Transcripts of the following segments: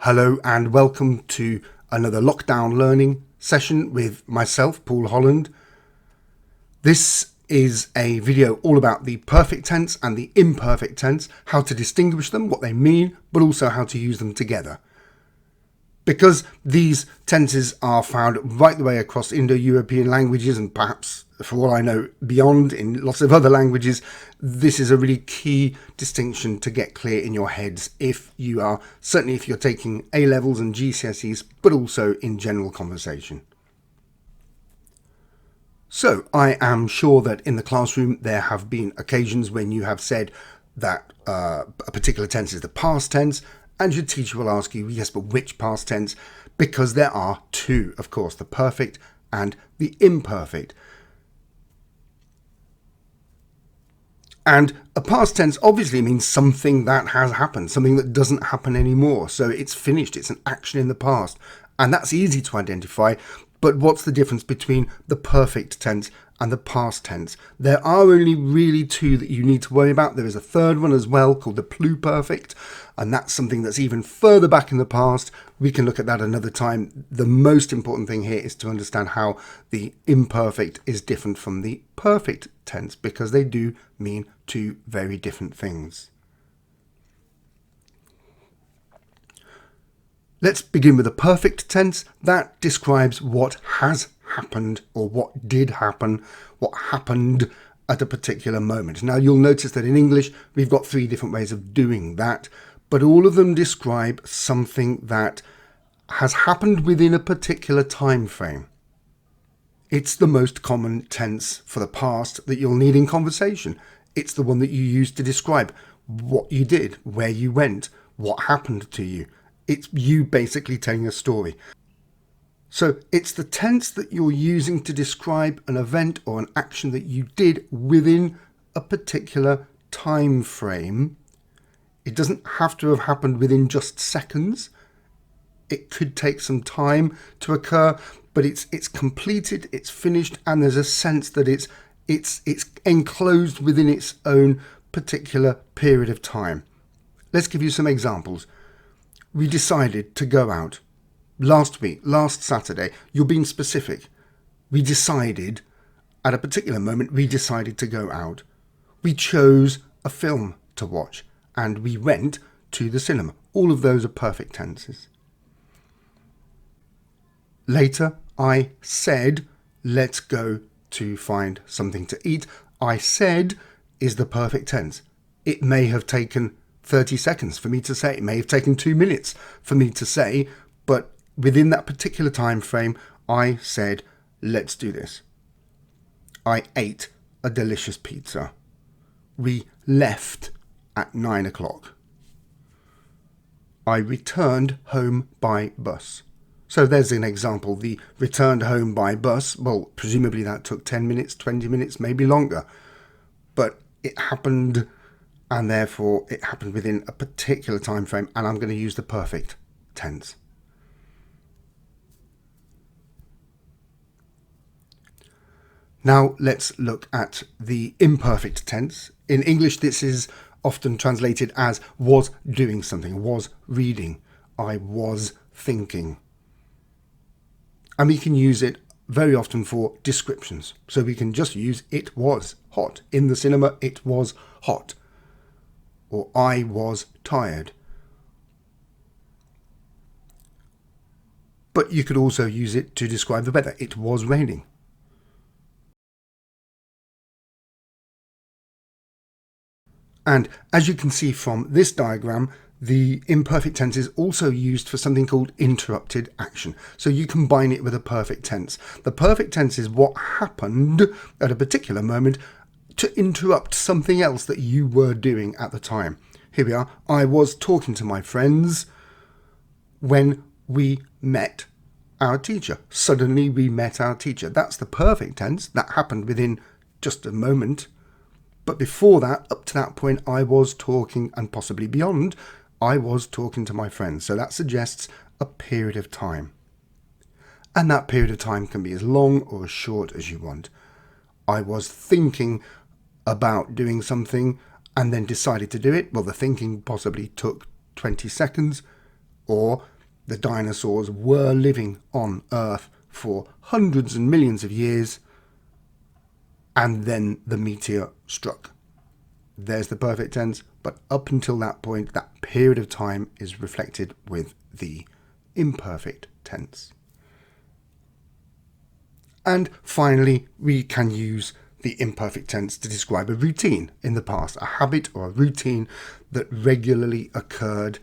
Hello and welcome to another lockdown learning session with myself, Paul Holland. This is a video all about the perfect tense and the imperfect tense, how to distinguish them, what they mean, but also how to use them together. Because these tenses are found right the way across Indo-European languages and perhaps, for all I know, beyond in lots of other languages, this is a really key distinction to get clear in your heads certainly if you're taking A-levels and GCSEs, but also in general conversation. So I am sure that in the classroom there have been occasions when you have said that a particular tense is the past tense, and your teacher will ask you, yes, but which past tense? Because there are two, of course, the perfect and the imperfect. And a past tense obviously means something that has happened, something that doesn't happen anymore. So it's finished, it's an action in the past. And that's easy to identify. But what's the difference between the perfect tense and the past tense? There are only really two that you need to worry about. There is a third one as well called the pluperfect, and that's something that's even further back in the past. We can look at that another time. The most important thing here is to understand how the imperfect is different from the perfect tense, because they do mean two very different things. Let's begin with the perfect tense. That describes what has happened or what did happen, what happened at a particular moment. Now you'll notice that in English we've got three different ways of doing that, but all of them describe something that has happened within a particular time frame. It's the most common tense for the past that you'll need in conversation. It's the one that you use to describe what you did, where you went, what happened to you. It's you basically telling a story. So it's the tense that you're using to describe an event or an action that you did within a particular time frame. It doesn't have to have happened within just seconds. It could take some time to occur, but it's completed, it's finished, and there's a sense that it's enclosed within its own particular period of time. Let's give you some examples. We decided to go out last week, last Saturday. You're being specific. We decided, at a particular moment, we decided to go out. We chose a film to watch and we went to the cinema. All of those are perfect tenses. Later, I said, let's go to find something to eat. I said is the perfect tense. It may have taken 30 seconds for me to say. It may have taken 2 minutes for me to say, but within that particular time frame, I said, let's do this. I ate a delicious pizza. We left at 9 o'clock. I returned home by bus. So there's an example. The returned home by bus, well, presumably that took 10 minutes, 20 minutes, maybe longer. But it happened, and therefore it happened within a particular time frame, and I'm going to use the perfect tense. Now let's look at the imperfect tense. In English, this is often translated as was doing something, was reading, I was thinking. And we can use it very often for descriptions. So we can just use it was hot. In the cinema, it was hot. Or I was tired. But you could also use it to describe the weather. It was raining. And as you can see from this diagram, the imperfect tense is also used for something called interrupted action. So you combine it with a perfect tense. The perfect tense is what happened at a particular moment to interrupt something else that you were doing at the time. Here we are. I was talking to my friends when we met our teacher. Suddenly we met our teacher. That's the perfect tense. That happened within just a moment. But before that, up to that point, I was talking, and possibly beyond, I was talking to my friends. So that suggests a period of time. And that period of time can be as long or as short as you want. I was thinking about doing something and then decided to do it. Well, the thinking possibly took 20 seconds, or the dinosaurs were living on Earth for hundreds and millions of years, and then the meteor struck. There's the perfect tense, but up until that point, that period of time is reflected with the imperfect tense. And finally, we can use the imperfect tense to describe a routine in the past, a habit or a routine that regularly occurred.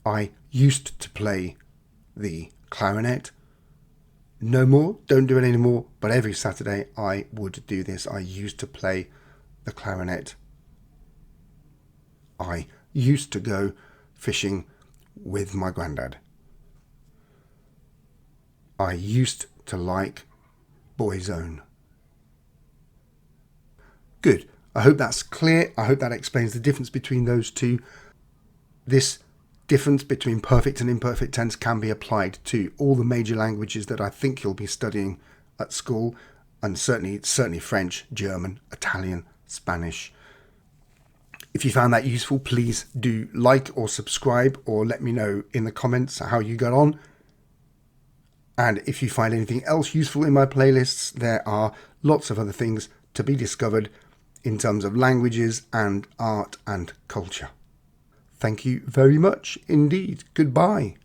I used to play the clarinet. No more, don't do it anymore, but every Saturday I would do this. I used to play the clarinet. I used to go fishing with my granddad. I used to like Boyzone. Good. I hope that's clear. I hope that explains the difference between those two. This difference between perfect and imperfect tense can be applied to all the major languages that I think you'll be studying at school, and certainly French, German, Italian, Spanish. If you found that useful, please do like or subscribe, or let me know in the comments how you got on. And if you find anything else useful in my playlists, there are lots of other things to be discovered in terms of languages and art and culture. Thank you very much indeed. Goodbye.